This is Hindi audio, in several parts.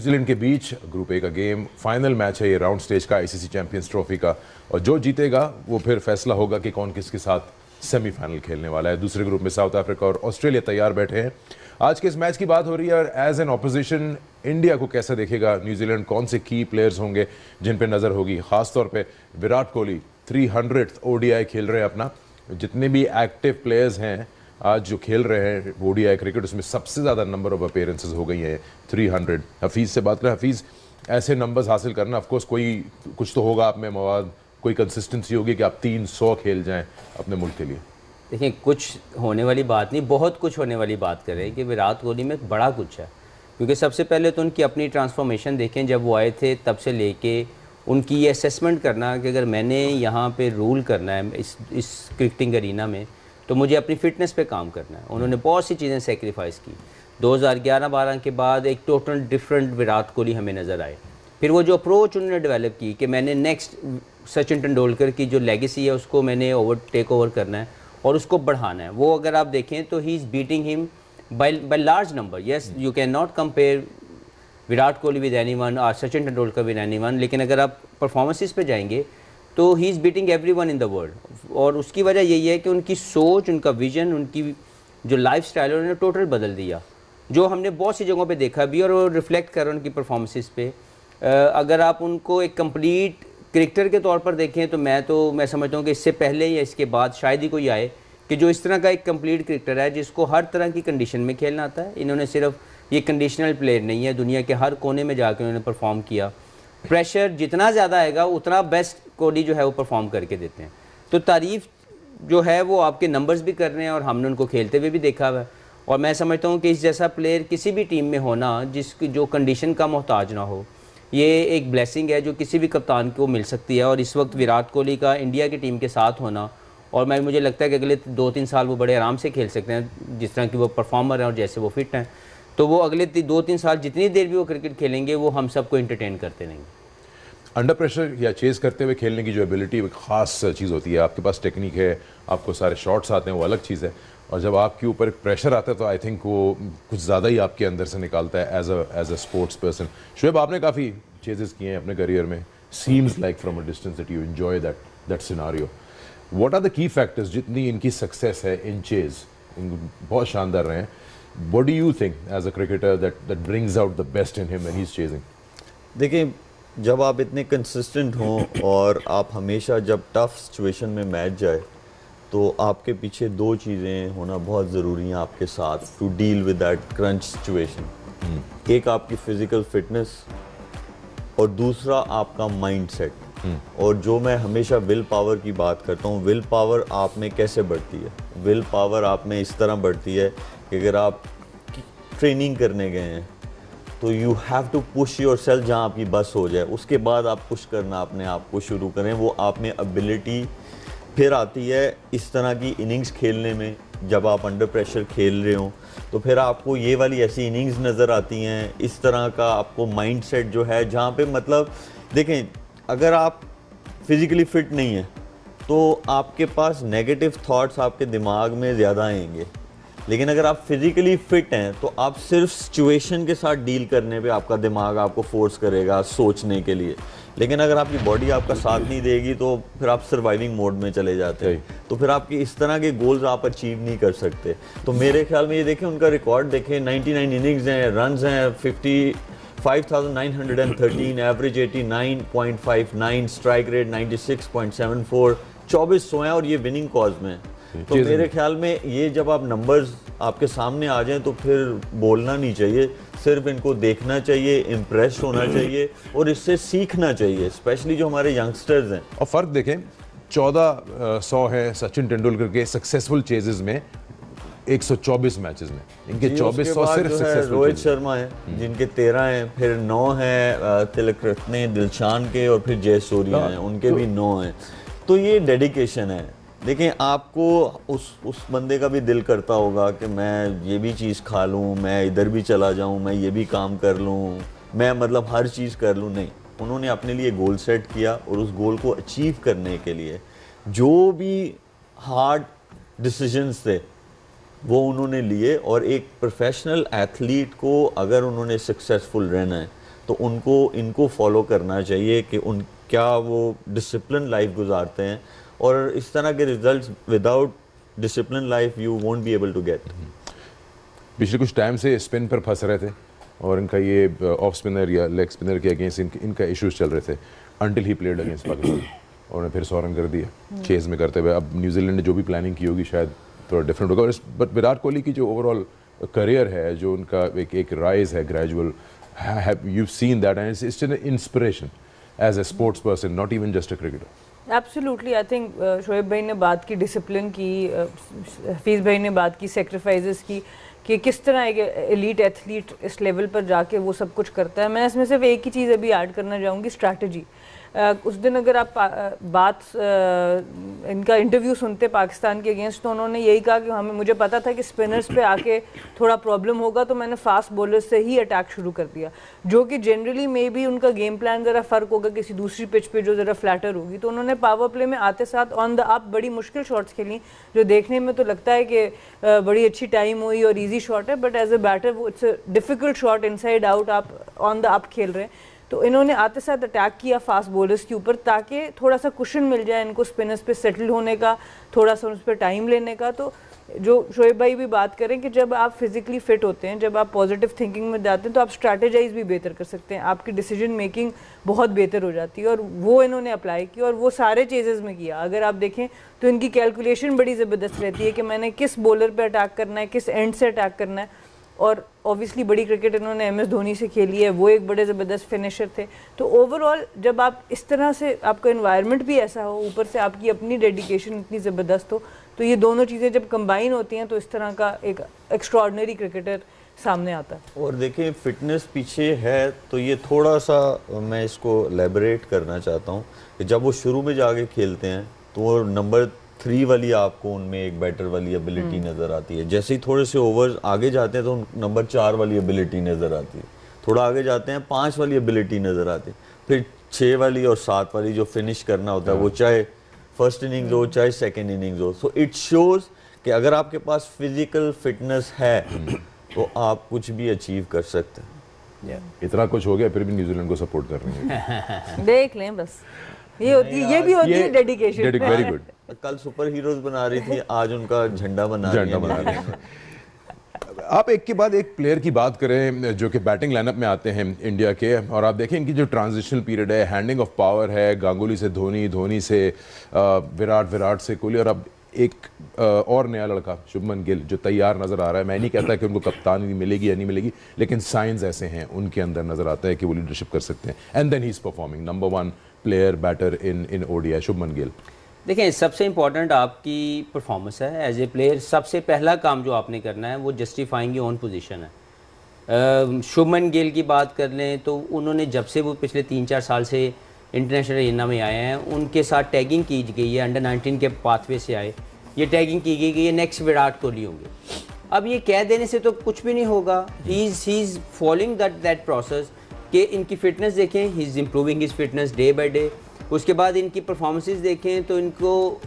न्यूजीलैंड के बीच ग्रुप ए का गेम, फाइनल मैच है ये राउंड स्टेज का आईसीसी चैंपियंस ट्रॉफी का, और जो जीतेगा वो फिर फैसला होगा कि कौन किसके साथ सेमीफाइनल खेलने वाला है। दूसरे ग्रुप में साउथ अफ्रीका और ऑस्ट्रेलिया तैयार बैठे हैं। आज के इस मैच की बात हो रही है और एज एन ऑपोजिशन इंडिया को कैसे देखेगा न्यूजीलैंड, कौन से की प्लेयर्स होंगे जिन पे नज़र होगी। खासतौर पे विराट कोहली 300th ओडीआई खेल रहे हैं अपना। जितने भी एक्टिव प्लेयर्स हैं आज जो खेल रहे हैं ओडीआई क्रिकेट, उसमें सबसे ज़्यादा नंबर ऑफ अपीयरेंसेस हो गई हैं 300। हफीज़ से बात करें, हफीज़ ऐसे नंबर्स हासिल करना, ऑफकोर्स कोई कुछ तो होगा आप में मवाद, कोई कंसिस्टेंसी होगी कि आप 300 खेल जाएं अपने मुल्क के लिए। देखिए, कुछ होने वाली बात नहीं, बहुत कुछ होने वाली बात करें कि विराट कोहली में बड़ा कुछ है। क्योंकि सबसे पहले तो उनकी अपनी ट्रांसफॉर्मेशन देखें, जब वो आए थे तब से लेके उनकी ये असेसमेंट करना कि अगर मैंने यहाँ पे रूल करना है इस क्रिकेटिंग अरीना में तो मुझे अपनी फ़िटनेस पे काम करना है। उन्होंने बहुत सी चीज़ें सेक्रीफाइस की। 2011-12 के बाद एक टोटल डिफरेंट विराट कोहली हमें नज़र आए। फिर वो जो अप्रोच उन्होंने डेवलप की कि मैंने नेक्स्ट सचिन तेंदुलकर की जो लेगेसी है उसको मैंने टेक ओवर करना है और उसको बढ़ाना है। वो अगर आप देखें तो he is beating him by large number. Yes, you can not compare Virat Kohli with anyone और सचिन तेंदुलकर विद एनीवन, लेकिन अगर आप परफॉर्मेंसेस पे जाएंगे तो he is beating everyone in the world. और उसकी वजह यही है कि उनकी सोच, उनका विजन, उनकी जो लाइफ स्टाइल है उन्होंने टोटल बदल दिया, जो हमने बहुत सी जगहों पे देखा भी और वो रिफ्लेक्ट कर रहा है उनकी परफॉर्मेंसेस पे। अगर आप उनको एक कंप्लीट क्रिकेटर के तौर पर देखें तो मैं समझता हूँ कि इससे पहले या इसके बाद शायद ही कोई आए कि जो इस तरह का एक कंप्लीट क्रिकेटर है जिसको हर तरह की कंडीशन में खेलना आता है। इन्होंने सिर्फ ये कंडीशनल प्लेयर नहीं है, दुनिया के हर कोने में जाकर उन्होंने परफॉर्म किया। प्रेशर जितना ज़्यादा आएगा उतना बेस्ट कोहली जो है वो परफॉर्म करके देते हैं। तो तारीफ़ जो है वो आपके नंबर्स भी कर रहे हैं और हमने उनको खेलते हुए भी देखा हुआ है। और मैं समझता हूँ कि इस जैसा प्लेयर किसी भी टीम में होना जिसकी जो कंडीशन का मोहताज ना हो, ये एक ब्लेसिंग है जो किसी भी कप्तान को मिल सकती है। और इस वक्त विराट कोहली का इंडिया की टीम के साथ होना, और मुझे लगता है कि अगले 2-3 साल वो बड़े आराम से खेल सकते हैं जिस तरह की वो परफॉर्मर हैं और जैसे वो फिट हैं। तो वो अगले 2-3 साल जितनी देर भी वो क्रिकेट खेलेंगे वो हम सबको एंटरटेन करते रहेंगे। अंडर प्रेशर या चेज़ करते हुए खेलने की जो एबिलिटी एक ख़ास चीज़ होती है। आपके पास टेक्निक है, आपको सारे शॉट्स आते हैं, वो अलग चीज़ है। और जब आपके ऊपर प्रेशर आता है तो आई थिंक वो कुछ ज़्यादा ही आपके अंदर से निकालता है as a sports person. Shoaib, आपने काफ़ी चेजेस किए हैं अपने करियर में। Seems like from a distance that you enjoy that scenario. What are the key factors जितनी इनकी सक्सेस है इन चेज़, बहुत शानदार रहे हैं। What do you think as a cricketer that brings out the best in him when he is chasing? देखिए, जब आप इतने कंसिस्टेंट हों और आप हमेशा जब टफ सिचुएशन में मैच जाए तो आपके पीछे दो चीज़ें होना बहुत ज़रूरी हैं आपके साथ to deal with that crunch situation. एक आपकी फ़िज़िकल फिटनेस और दूसरा आपका माइंड सेट। और जो मैं हमेशा विल पावर की बात करता हूँ, विल पावर आप में कैसे बढ़ती है? विल पावर आप में इस तरह बढ़ती है कि अगर आप ट्रेनिंग करने गए हैं तो you have to push yourself, जहाँ आपकी बस हो जाए उसके बाद आप पुश करना अपने आप को शुरू करें। वो आप में एबिलिटी फिर आती है इस तरह की इनिंग्स खेलने में। जब आप अंडर प्रेशर खेल रहे हो तो फिर आपको ये वाली ऐसी इनिंग्स नज़र आती हैं, इस तरह का आपको माइंड सेट जो है, जहाँ पे मतलब देखें, अगर आप फिज़िकली फ़िट नहीं हैं तो आपके पास नेगेटिव थॉट्स आपके दिमाग में ज़्यादा आएंगे। लेकिन अगर आप फिज़िकली फ़िट हैं तो आप सिर्फ सिचुएशन के साथ डील करने पे आपका दिमाग आपको फोर्स करेगा सोचने के लिए। लेकिन अगर आपकी बॉडी आपका साथ नहीं देगी तो फिर आप सर्वाइविंग मोड में चले जाते हैं, तो फिर आपकी इस तरह के गोल्स आप अचीव नहीं कर सकते। तो मेरे ख्याल में ये देखें, उनका रिकॉर्ड देखें, 99 इनिंग्स हैं, रन्स हैं 55,913, एवरेज 89.59, स्ट्राइक रेट 96.74, 2400 हैं और ये विनिंग कॉज में। तो मेरे ख्याल में ये जब आप नंबर्स आपके सामने आ जाएं तो फिर बोलना नहीं चाहिए, सिर्फ इनको देखना चाहिए, इम्प्रेस होना चाहिए और इससे सीखना चाहिए, स्पेशली जो हमारे यंगस्टर्स हैं। और फ़र्क देखें, 1400 है सचिन तेंदुलकर के सक्सेसफुल चेजेस में 124 मैचेस में, इनके 2400 सिर्फ सक्सेसफुल। रोहित शर्मा है जिनके 13 हैं, फिर 9 हैं तिलक रत्ने, दिलशान के, और फिर जयसूर्या हैं, उनके भी 9 हैं। तो ये डेडिकेशन है। देखें, आपको उस बंदे का भी दिल करता होगा कि मैं ये भी चीज़ खा लूँ, मैं इधर भी चला जाऊँ, मैं ये भी काम कर लूँ, मैं मतलब हर चीज़ कर लूँ। नहीं, उन्होंने अपने लिए गोल सेट किया और उस गोल को अचीव करने के लिए जो भी हार्ड डिसीजंस थे वो उन्होंने लिए। और एक प्रोफेशनल एथलीट को अगर उन्होंने सक्सेसफुल रहना है तो उनको इनको फॉलो करना चाहिए कि उन क्या वो डिसिप्लिन लाइफ गुजारते हैं, और इस तरह के results without discipline life you won't be able to get. पिछले कुछ टाइम से स्पिन पर फंस रहे थे और इनका ये ऑफ स्पिनर या लेग स्पिनर के अगेंस्ट इनका इश्यूज चल रहे थे until he played against Pakistan, और उन्हें फिर 100 रन कर दिया चेज में करते हुए। अब न्यूजीलैंड ने जो भी प्लानिंग की होगी शायद थोड़ा डिफरेंट होगा, बट विराट कोहली की जो ओवरऑल करियर है, जो उनका एक राइज है gradual, you seen that and it's an inspiration as a sports person, not even just a cricketer. Absolutely, I think Shoaib भाई ने बात की डिसिप्लिन की, हफीज़ भाई ने बात की सैक्रिफाइसेस की, कि किस तरह एक एलीट एथलीट इस लेवल पर जाके वो सब कुछ करता है। मैं इसमें सिर्फ एक ही चीज़ अभी ऐड करना चाहूँगी, स्ट्रैटेजी। उस दिन अगर आप इनका इंटरव्यू सुनते पाकिस्तान के अगेंस्ट, तो उन्होंने यही कहा कि मुझे पता था कि स्पिनर्स पे आके थोड़ा प्रॉब्लम होगा, तो मैंने फास्ट बॉलर्स से ही अटैक शुरू कर दिया, जो कि जनरली मे बी उनका गेम प्लान ज़रा फ़र्क होगा किसी दूसरी पिच पे जो ज़रा फ्लैटर होगी। तो उन्होंने पावर प्ले में आते साथ ऑन द अप बड़ी मुश्किल शॉट्स खेली, जो देखने में तो लगता है कि बड़ी अच्छी टाइम हुई और ईजी शॉट है, बट एज ए बैटर वो it's a difficult shot, inside out आप ऑन द अप खेल रहे हैं। तो इन्होंने आते साथ अटैक किया फास्ट बॉलर्स के ऊपर, ताकि थोड़ा सा कुशन मिल जाए इनको स्पिनर्स पे सेटल होने का, थोड़ा सा उस पर टाइम लेने का। तो जो शोएब भाई भी बात करें कि जब आप फिजिकली फिट होते हैं, जब आप पॉजिटिव थिंकिंग में जाते हैं, तो आप स्ट्रैटेजाइज भी बेहतर कर सकते हैं, आपकी डिसीजन मेकिंग बहुत बेहतर हो जाती है, और वो इन्होंने अप्लाई की और वो सारे चेजेस में किया। अगर आप देखें तो इनकी कैलकुलेशन बड़ी ज़बरदस्त रहती है कि मैंने किस बॉलर पर अटैक करना है, किस एंड से अटैक करना है। और ऑब्वियसली बड़ी क्रिकेट इन्होंने MS धोनी से खेली है, वो एक बड़े ज़बरदस्त फिनिशर थे। तो ओवरऑल जब आप इस तरह से, आपका इन्वायरमेंट भी ऐसा हो, ऊपर से आपकी अपनी डेडिकेशन इतनी ज़बरदस्त हो, तो ये दोनों चीज़ें जब कंबाइन होती हैं तो इस तरह का एक एक्स्ट्रॉर्डनरी क्रिकेटर सामने आता है। और देखें फिटनेस पीछे है, तो ये थोड़ा सा मैं इसको एलैबोरेट करना चाहता हूँ कि जब वो शुरू में जाके खेलते हैं तो वो नंबर 3 वाली आपको उनमें एक बैटर वाली एबिलिटी नज़र आती है। जैसे ही थोड़े से ओवर्स आगे जाते हैं तो नंबर 4 वाली एबिलिटी नज़र आती है, थोड़ा आगे जाते हैं 5 वाली एबिलिटी नज़र आती है, फिर 6 वाली और 7 वाली जो फिनिश करना होता है, वो चाहे फर्स्ट इनिंग्स हो चाहे सेकेंड इनिंग्स हो। सो इट शोज़ कि अगर आपके पास फिजिकल फिटनेस है तो आप कुछ भी अचीव कर सकते हैं। इतना कुछ हो गया फिर भी न्यूजीलैंड को सपोर्ट कर रहे हैं। देख लें बस, ये होती है, ये भी होती है डेडिकेशन। Very good. कल सुपर हीरोज बना रही थी, आज उनका झंडा बना रही है। आप एक के बाद एक प्लेयर की बात करें जो कि बैटिंग लाइनअप में आते हैं इंडिया के, और आप देखें इनकी जो ट्रांजिशनल पीरियड है, हैंडिंग ऑफ पावर है, गांगुली से धोनी, धोनी से विराट, विराट से कोहली, और अब एक और नया लड़का शुभमन गिल जो तैयार नज़र आ रहा है। मैं नहीं कहता कि उनको कप्तानी मिलेगी या नहीं मिलेगी, लेकिन साइंस ऐसे हैं उनके अंदर नज़र आता है कि वो लीडरशिप कर सकते हैं। And then he is performing number 1 player batter in ODI Shubman Gill. देखें, सबसे इंपॉर्टेंट आपकी परफॉर्मेंस है एज ए प्लेयर। सबसे पहला काम जो आपने करना है वो जस्टिफाइंग योर ओन पोजीशन है। शुभमन गिल की बात कर लें तो उन्होंने जब से वो पिछले 3-4 साल से इंटरनेशनल एरिना में आए हैं, उनके साथ टैगिंग की गई है, अंडर 19 के पाथवे से आए, ये टैगिंग की गई कि ये नेक्स्ट विराट कोहली होंगे। अब ये कह देने से तो कुछ भी नहीं होगा। He is following that process कि इनकी फ़िटनेस देखें, he is improving his fitness day by day. उसके बाद इनकी परफॉर्मेंसेस देखें तो इनको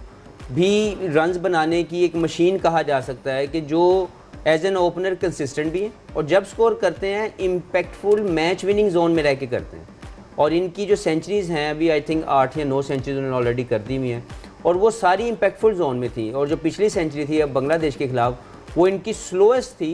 भी रन्स बनाने की एक मशीन कहा जा सकता है, कि जो एज एन ओपनर कंसिस्टेंट भी है और जब स्कोर करते हैं इम्पैक्टफुल मैच विनिंग जोन में रह के करते हैं। और इनकी जो सेंचुरीज़ हैं अभी आई थिंक 8 या 9 सेंचुरीज उन्होंने ऑलरेडी कर दी हुई हैं, और वो सारी इम्पैक्टफुल जोन में थी। और जो पिछली सेंचुरी थी अब बांग्लादेश के खिलाफ, वो इनकी स्लोएस्ट थी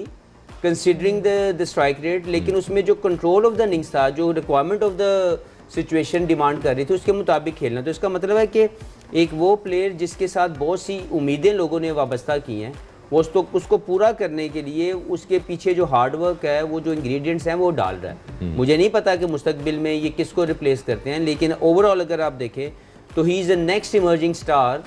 कंसिडरिंग द स्ट्राइक रेट, लेकिन उसमें जो कंट्रोल ऑफ द इनिंग्स था, जो requirement of the situation demand कर रही थी, उसके मुताबिक खेलना। तो इसका मतलब है कि एक वो प्लेयर जिसके साथ बहुत सी उम्मीदें लोगों ने वाबस्ता की हैं, वो उसको पूरा करने के लिए उसके पीछे जो हार्डवर्क है, वो जो इंग्रेडिएंट्स हैं वो डाल रहा है। मुझे नहीं पता कि मुस्तकबिल में ये किसको रिप्लेस करते हैं, लेकिन ओवरऑल अगर आप देखें तो he is the next emerging star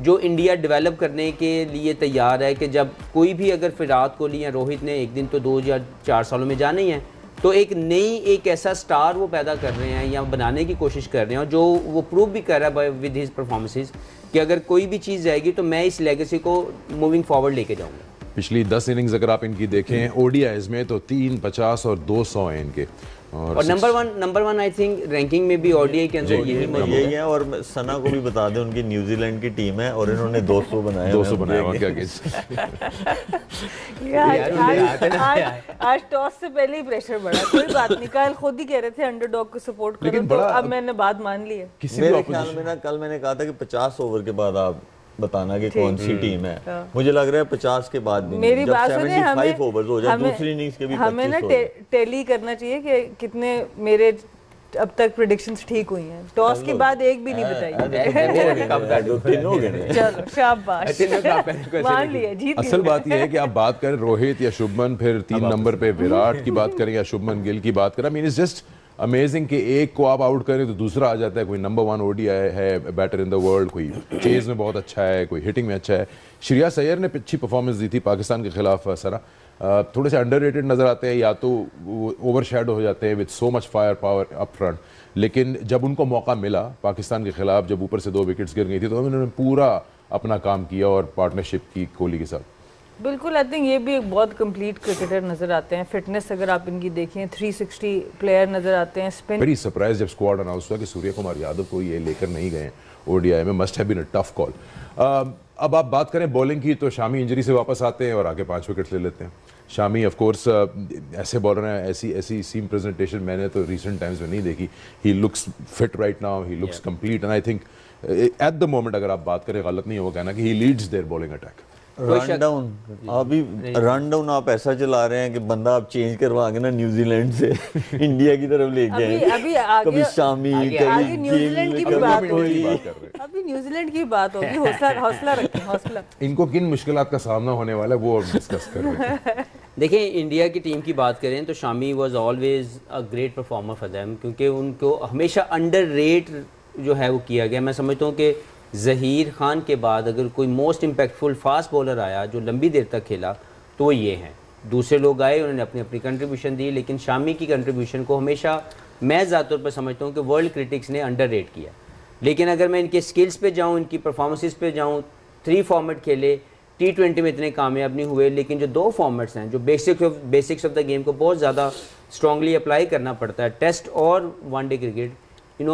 जो इंडिया डेवलप करने के लिए तैयार है। कि जब कोई भी अगर विराट कोहली या रोहित ने एक दिन तो 2 या 4 सालों में जाना ही है, तो एक ऐसा स्टार वो पैदा कर रहे हैं या बनाने की कोशिश कर रहे हैं, जो वो प्रूव भी कर रहा है विद हिज परफॉर्मेंसेस कि अगर कोई भी चीज़ जाएगी तो मैं इस लेगेसी को मूविंग फॉरवर्ड लेके जाऊंगा। पिछली 10 इनिंग्स अगर आप इनकी देखें ODIs में तो 3, 50 और 200 हैं इनके। और number one I think ranking में भी ओडीआई के अंदर यही मौजूद है। यही है। और सना को भी बता दें, उनकी न्यूजीलैंड की टीम है और इन्होंने 200 बनाया 200 बनाया वहाँ क्या आज टॉस से पहले ही प्रेशर बढ़ा। कोई बात नहीं, कल खुद ही कह रहे थे अंडरडॉग को सपोर्ट करो, तो अब मैंने बात मान ली है। मेरे ख्याल में ना कल मैंने कहा था कि 50 ओवर के बाद आप बताना कि कौन सी टीम है। मुझे लग रहा है 50 के बाद भी मेरी जब बात सुनिए, 75 ओवर्स हो जाए, दूसरी इनिंग्स के भी 25 हमें ना टैली करना चाहिए कि कितने मेरे अब तक प्रेडिक्शंस ठीक हुई हैं। टॉस के बाद एक भी नहीं बताई। चलो शाबाश, मान लिया, जीत गए। असल बात यह है कि आप बात करें रोहित या शुभमन, फिर 3 नंबर पे विराट की बात करें या शुभमन गिल की बात करें, I mean it's just amazing कि एक को आप आउट करें तो दूसरा आ जाता है। कोई नंबर 1 ओडीआई है बैटर इन द वर्ल्ड, कोई चेज में बहुत अच्छा है, कोई हिटिंग में अच्छा है। श्रेयस अय्यर ने अच्छी परफॉर्मेंस दी थी पाकिस्तान के खिलाफ। सरा थोड़े से अंडररेटेड नजर आते हैं, या तो ओवर शैडो हो जाते हैं with so much fire power up front, लेकिन जब उनको मौका मिला पाकिस्तान के खिलाफ, जब ऊपर से 2 विकेट्स गिर गई थी, तो उन्होंने पूरा अपना काम किया और पार्टनरशिप की कोहली के साथ। बिल्कुल, आई थिंक ये भी एक बहुत कंप्लीट क्रिकेटर नजर आते हैं। फिटनेस अगर आप इनकी देखें, 360 प्लेयर नजर आते हैं। स्पिन वेरी सरप्राइज जब स्क्वाड अनाउंस हुआ कि सूर्य कुमार यादव को ये लेकर नहीं गए ओडीआई में, must have been a tough call. अब आप बात करें बॉलिंग की, तो शामी इंजरी से वापस आते हैं और आगे 5 विकेट्स ले लेते हैं। शामी ऑफ कोर्स ऐसे बॉलर हैं, ऐसी सीम प्रेजेंटेशन मैंने तो रिसेंट टाइम्स में नहीं देखी। He looks fit right now, he looks complete, and I think at the moment अगर आप बात करें, गलत नहीं होगा कहना कि he leads their bowling attack. Run down आप ऐसा चला रहे हैं कि बंदा आप चेंज करवा के ना न्यूजीलैंड से इंडिया की तरफ ले गए। अभी आगे कभी शामी, आगे न्यूजीलैंड की भी बात होगी। अभी न्यूजीलैंड की बात होगी। हौसला रखें, हौसला। इनको किन मुश्किलात का सामना होने वाला है वो अब डिस्कस कर रहे हैं। देखिए, इंडिया की टीम की बात करें तो Shami was always a great performer for them, क्योंकि उनको हमेशा अंडररेट जो है वो किया गया। मैं समझता हूँ कि ज़हीर खान के बाद अगर कोई मोस्ट इम्पैक्टफुल फास्ट बॉलर आया जो लंबी देर तक खेला तो वो ये हैं। दूसरे लोग आए, उन्होंने अपनी अपनी कंट्रीब्यूशन दी, लेकिन शामी की कंट्रीब्यूशन को हमेशा मैं ज़्यादा तौर पर समझता हूँ कि वर्ल्ड क्रिटिक्स ने अंडररेट किया। लेकिन अगर मैं इनके स्किल्स पे जाऊँ, इनकी परफॉर्मेंसेस पे जाऊँ, 3 फॉर्मेट खेले, T20 में इतने कामयाब नहीं हुए, लेकिन जो 2 फॉर्मेट्स हैं जो बेसिक्स ऑफ द गेम को बहुत ज़्यादा स्ट्रांगली अप्लाई करना पड़ता है, टेस्ट और वनडे क्रिकेट, इन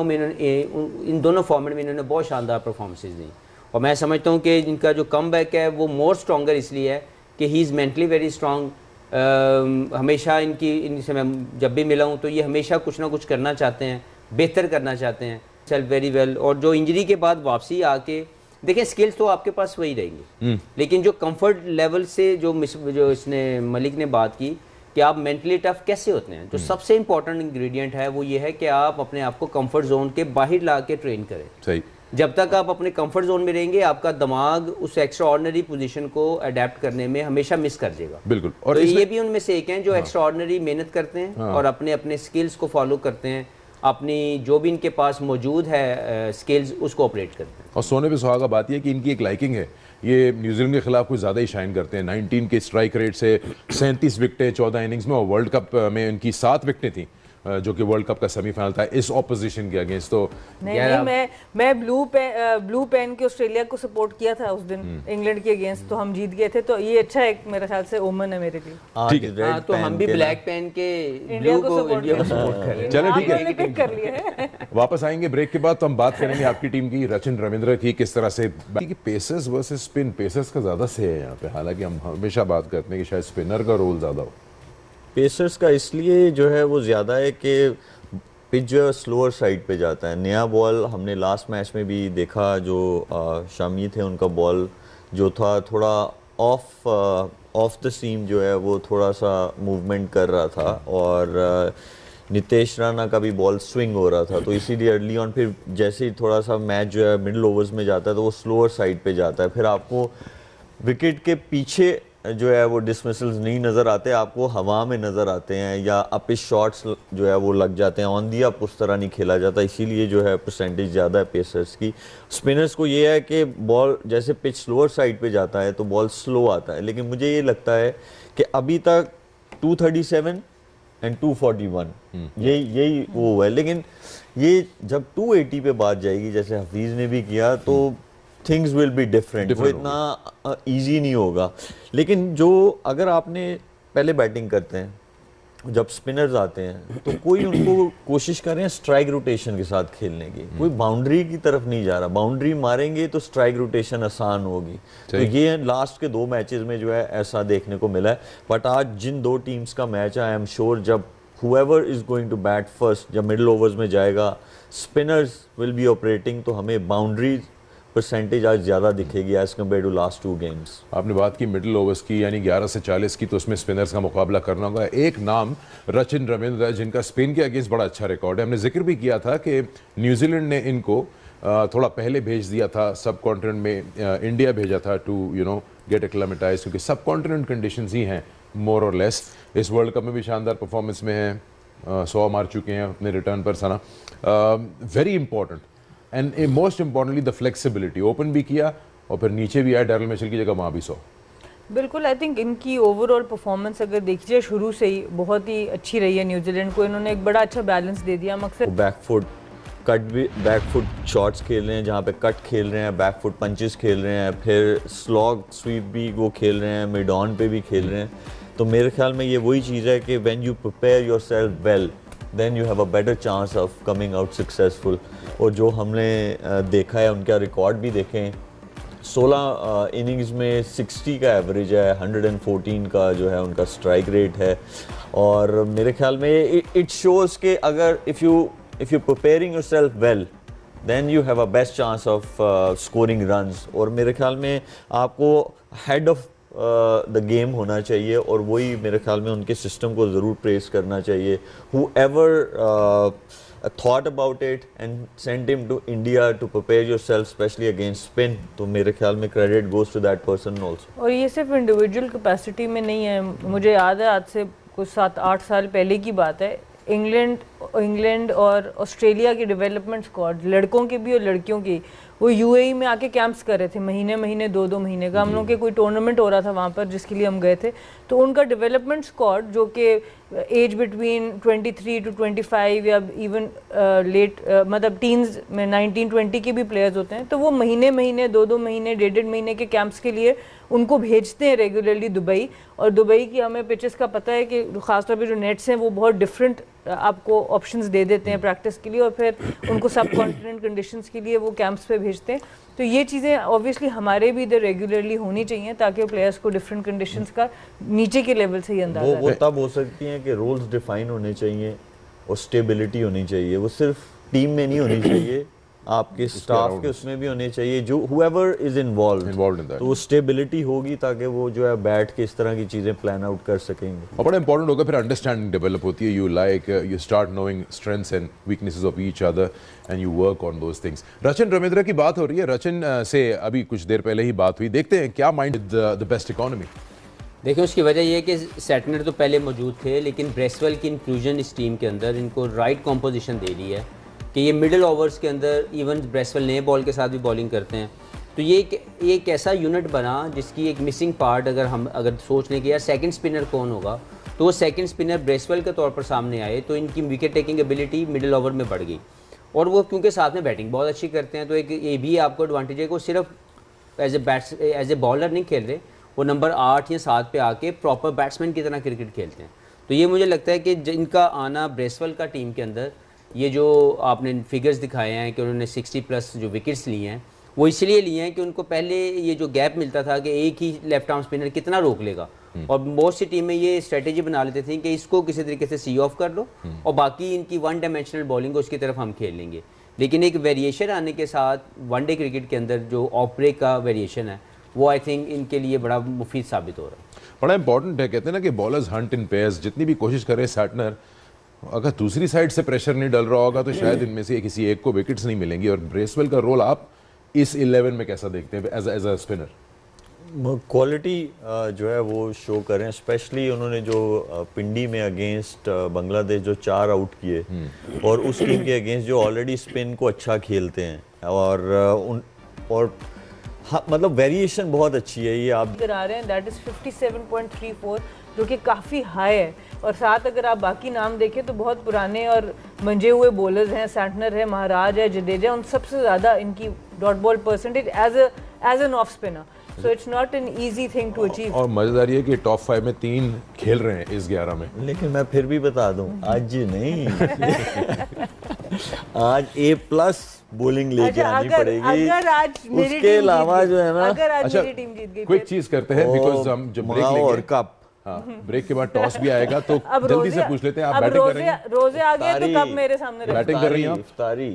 दोनों फॉर्मेट में इन्होंने बहुत शानदार परफॉर्मेंसेस दी। और मैं समझता हूँ कि इनका जो कम बैक है वो मोर स्ट्रॉन्गर इसलिए है कि he is mentally very strong. हमेशा इनसे मैं जब भी मिला हूँ तो ये हमेशा कुछ ना कुछ करना चाहते हैं, बेहतर करना चाहते हैं, सेल्फ वेरी वेल। और जो इंजरी के बाद वापसी आके देखिए, स्किल्स तो आपके पास वही रहेंगी, लेकिन जो कंफर्ट लेवल से जो इसने मलिक ने बात की कि आप मेंटली टफ कैसे होते हैं, जो सबसे इंपॉर्टेंट इंग्रेडिएंट है वो ये है कि आप अपने आप को कंफर्ट जोन के बाहर ला के ट्रेन करें। सही। जब तक आप अपने कंफर्ट जोन में रहेंगे, आपका दिमाग उस एक्स्ट्रा ऑर्डिनरी पोजीशन को अडेप्ट करने में हमेशा मिस कर जाएगा। बिल्कुल। और तो ये भी उनमें से एक हैं जो एक्स्ट्रा ऑर्डिनरी मेहनत करते हैं और अपने अपने स्किल्स को फॉलो करते हैं, अपनी जो भी इनके पास मौजूद है स्किल्स उसको ऑपरेट करते हैं। और सोने पे सुहागा बात यह कि इनकी एक लाइकिंग है, ये न्यूजीलैंड के खिलाफ कुछ ज़्यादा ही शाइन करते हैं। 19 के स्ट्राइक रेट से 37 विकेटें 14 इनिंग्स में, और वर्ल्ड कप में इनकी 7 विकेटें थी, जो कि वर्ल्ड कप का सेमीफाइनल था इस ऑपोजिशन के अगेंस्ट। तो नहीं, मैं ब्लू पेन के ऑस्ट्रेलिया को सपोर्ट किया था उस दिन इंग्लैंड के अगेंस्ट, तो हम जीत गए थे। तो ये अच्छा एक मेरे ख्याल से ओमन है मेरे लिए। ठीक है, तो हम भी ब्लैक पेन के इंडिया को सपोर्ट कर रहे हैं। चलो ठीक है, पिक कर लिया है। वापस आएंगे ब्रेक के बाद तो हम बात करेंगे आपकी टीम की, रचिन रविंद्र की, किस तरह से कि पेसर्स वर्सेस स्पिन, पेसर्स का ज़्यादा से है यहाँ पे, हालांकि हम हमेशा बात करते हैं कि शायद स्पिनर का रोल ज़्यादा हो। पेसर्स का इसलिए जो है वो ज़्यादा है कि पिच जो है स्लोअर साइड पे जाता है। नया बॉल हमने लास्ट मैच में भी देखा, जो शामी थे उनका बॉल जो था थोड़ा ऑफ द सीम जो है वो थोड़ा सा मूवमेंट कर रहा था, और नितेश राणा का भी बॉल स्विंग हो रहा था, तो इसीलिए अर्ली ऑन फिर जैसे ही थोड़ा सा मैच जो है मिडिल ओवर्स में जाता है तो वो स्लोअर साइड पे जाता है। फिर आपको विकेट के पीछे जो है वो डिसमिसल्स नहीं नज़र आते, आपको हवा में नज़र आते हैं, या अपिश शॉट्स जो है वो लग जाते हैं, ऑन दी अप उस तरह नहीं खेला जाता, इसीलिए जो है परसेंटेज ज़्यादा है पेसर्स की। स्पिनर्स को ये है कि बॉल जैसे पिच स्लोअर साइड पे जाता है तो बॉल स्लो आता है, लेकिन मुझे ये लगता है कि अभी तक 237 एंड 241 यही वो है, लेकिन ये जब 280 पे बात जाएगी जैसे हफीज़ ने भी किया तो थिंग्स विल बी डिफरेंट, वो इतना ईजी नहीं होगा। लेकिन जो अगर आपने पहले बैटिंग करते हैं जब स्पिनर्स आते हैं तो कोई उनको कोशिश कर रहे हैं स्ट्राइक रोटेशन के साथ खेलने की, कोई बाउंड्री की तरफ नहीं जा रहा। बाउंड्री मारेंगे तो स्ट्राइक रोटेशन आसान होगी। तो ये लास्ट के 2 मैचेस में जो है ऐसा देखने को मिला है। बट आज जिन 2 टीम्स का मैच है, आई एम श्योर जब whoever is going to bat first, जब मिडिल ओवर्स में जाएगा, स्पिनर्स विल बी ऑपरेटिंग, तो हमें बाउंड्री परसेंटेज आज ज़्यादा दिखेगी as compare to last 2 games. आपने बात की मिडिल ओवर्स की, यानी 11 से 40 की, तो उसमें स्पिनर्स का मुकाबला करना होगा। एक नाम रचिन रविंद्र है, जिनका स्पिन के अगेंस्ट बड़ा अच्छा रिकॉर्ड है। हमने जिक्र भी किया था कि न्यूजीलैंड ने इनको थोड़ा पहले भेज दिया था, सब कॉन्टिनेंट में इंडिया भेजा था टू गेट एक्लेमेटाइज, क्योंकि सब कॉन्टिनेंट कंडीशंस ही हैं मोर और लेस। इस वर्ल्ड कप में भी शानदार परफॉर्मेंस में हैं, 100 मार चुके हैं अपने रिटर्न पर Sana. Very important and most importantly the flexibility, open भी किया और फिर नीचे भी आया, डैरिल मिचेल की जगह वहाँ भी 100। बिल्कुल, आई थिंक इनकी ओवरऑल परफॉर्मेंस अगर देखी जाए शुरू से ही बहुत ही अच्छी रही है। न्यूजीलैंड को इन्होंने एक बड़ा अच्छा बैलेंस दे दिया। मकसद बैकफुट कट भी, बैकफुट शॉट्स खेल रहे हैं, जहाँ पे कट खेल रहे हैं, बैकफुट पंचेस खेल रहे हैं, फिर स्लॉग स्वीप भी वो खेल रहे हैं, मिड ऑन पे भी खेल रहे हैं। तो मेरे ख्याल में ये वही चीज़ है कि when you prepare yourself well then you have a better chance of coming out successful. और जो हमने देखा है, उनका रिकॉर्ड भी देखें, 16 इनिंग्स में 60 का एवरेज है, 114 का जो है उनका स्ट्राइक रेट है। और मेरे ख्याल में इट शोज़ के अगर if you preparing yourself well then you have a best chance of scoring runs. और मेरे ख्याल में आपको हेड ऑफ द गेम होना चाहिए, और वही मेरे ख्याल में उनके सिस्टम को ज़रूर प्रेस करना चाहिए। whoever thought about it and sent him to India to prepare yourself especially against spin, तो मेरे ख्याल में credit goes to that person also। और ये सिर्फ इंडिविजुअल कैपेसिटी में नहीं है। मुझे याद है आज से कुछ 7-8 साल पहले की बात है, इंग्लैंड और ऑस्ट्रेलिया की डेवलपमेंट स्क्वाड, लड़कों की भी और लड़कियों की, वो यूएई में आके कैंप्स कर रहे थे, महीने 2-2 महीने का। हम लोग के कोई टूर्नामेंट हो रहा था वहाँ पर जिसके लिए हम गए थे। तो उनका डेवलपमेंट स्क्वाड जो कि एज बिटवीन 23 to 25 या इवन लेट मतलब टीन्स में 19-20 के भी प्लेयर्स होते हैं, तो वो महीने 2-2 महीने 1.5 महीने के कैंप्स के लिए उनको भेजते हैं रेगुलरली दुबई। और दुबई की हमें पिचेस का पता है कि खासतौर पे जो नेट्स हैं वो बहुत डिफरेंट आपको ऑप्शंस दे देते हैं प्रैक्टिस के लिए, और फिर उनको सब कॉन्टिनेंट कंडीशंस के लिए वो कैंप्स पे भेजते हैं। तो ये चीज़ें ऑब्वियसली हमारे भी इधर रेगुलरली होनी चाहिए ताकि प्लेयर्स को डिफरेंट कंडीशंस का नीचे के लेवल से ही अंदाजा वो तब हो सकती हैं कि रोल्स डिफाइन होने चाहिए और स्टेबिलिटी होनी चाहिए। वो सिर्फ टीम में नहीं होनी चाहिए, आपके स्टाफ के उसमें भी होने चाहिए, जो whoever is involved in that। तो स्टेबिलिटी होगी ताकि वो जो है बैठ के इस तरह की चीज़ें प्लान आउट कर सकेंगे। और बड़ा इंपॉर्टेंट होगा, फिर अंडरस्टैंडिंग डेवलप होती है। You start knowing strengths and weaknesses of each other and you work on those things. Rachin Ravindra की बात हो रही है, रचिन से अभी कुछ देर पहले ही बात हुई, देखते हैं क्या माइंड द बेस्ट इकोनॉमी। देखिए, उसकी वजह यह है कि सैटनर तो पहले मौजूद थे, लेकिन ब्रेसवेल की इंक्लूजन इस टीम के अंदर इनको राइट कॉम्पोजिशन दे रही है कि ये मिडिल ओवर्स के अंदर इवन ब्रेसवेल नए बॉल के साथ भी बॉलिंग करते हैं। तो ये एक ऐसा यूनिट बना जिसकी एक मिसिंग पार्ट अगर सोच लें कि यार सेकंड स्पिनर कौन होगा, तो वो सेकंड स्पिनर ब्रेसवेल के तौर पर सामने आए, तो इनकी wicket taking ability middle over में बढ़ गई। और वो क्योंकि साथ में बैटिंग बहुत अच्छी करते हैं, तो एक ये भी आपको एडवांटेज है कि वो सिर्फ एज ए बॉलर नहीं खेल रहे, वो नंबर 8 या 7 पे आके प्रॉपर बैट्समैन की तरह क्रिकेट खेलते हैं। तो ये मुझे लगता है कि इनका आना ब्रेसवेल का टीम के अंदर, ये जो आपने फिगर्स दिखाए हैं कि उन्होंने 60+ जो विकेट्स लिए हैं, वो इसलिए लिए हैं कि उनको पहले ये जो गैप मिलता था कि एक ही लेफ्ट आर्म स्पिनर कितना रोक लेगा, और बहुत सी टीम में ये स्ट्रेटेजी बना लेते थे कि इसको किसी तरीके से सी ऑफ कर लो और बाकी इनकी 1 डायमेंशनल बॉलिंग उसकी तरफ हम खेल लेंगे। लेकिन एक वेरिएशन आने के साथ वनडे क्रिकेट के अंदर जो ऑफ ब्रेक का वेरिएशन है, वो आई थिंक इनके लिए बड़ा मुफीद साबित हो रहा है। बड़ा इंपॉर्टेंट है, कहते हैं ना कि बॉलर्स हंट इन पेयर्स। जितनी भी कोशिश करे सैटनर, अगर दूसरी साइड से प्रेशर नहीं डल रहा होगा तो शायद इनमें से किसी एक को विकेट्स नहीं मिलेंगी। और ब्रेसवेल का रोल आप इस 11 में कैसा देखते हैं एज अ स्पिनर? क्वालिटी जो है वो शो करें, स्पेशली उन्होंने जो पिंडी में अगेंस्ट बांग्लादेश जो 4 आउट किए, और उस टीम के अगेंस्ट जो ऑलरेडी स्पिन को अच्छा खेलते हैं, और हाँ, मतलब वेरिएशन बहुत अच्छी है। ये आप आ रहे हैं दैट इज 57.34 जो कि काफ़ी हाई है। और साथ अगर आप बाकी नाम देखें तो बहुत पुराने और मंजे हुए बॉलर्स हैं, सैंटनर है, महाराज है, जडेजा, उन सबसे ज़्यादा इनकी dot ball percentage as an off spinner. So it's not an easy thing to achieve. और मजेदार ये कि टॉप 5 में 3 खेल रहे हैं इस 11 में। लेकिन मैं फिर भी बता दूं, आज नहीं आज A+ बॉलिंग लेके अच्छा, आनी अगर पड़ेगी। आज मेरी उसके टीम अलावा जीत जो है गई, ना, अगर आज अच्छा, मेरी टीम जीत गई क्विक फिर- चीज करते हैं बिकॉज हम जब ब्रेक मंगाओ और लेंगे, कप। हाँ ब्रेक के बाद टॉस भी आएगा तो अब जल्दी से पूछ लेते हैं, आप अब बैटिंग कर रही हैं? रोजे आ गए तो इफ्तारी- कब मेरे सामने रहे? बैटिंग कर रही हैं आप? इफ्तारी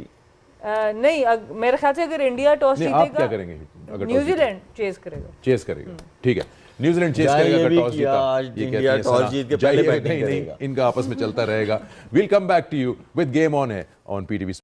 नहीं, मेरे ख्याल से अगर इंडिया टॉस नहीं, जीतेगा, आप क्या करेंगे अगर न्यूजीलैंड चेज करेगा। चेस करेगा? ठीक है, न्यूजीलैंड चेस जाए करेगा ये अगर भी टॉस किया, जीता। आज ये इंडिया कहती है टॉस सना, जीत के पहले जाइए, बैटिंग नहीं, करेगा। इनका आपस में चलता रहेगा। Will come back to you with game on है ऑन PTV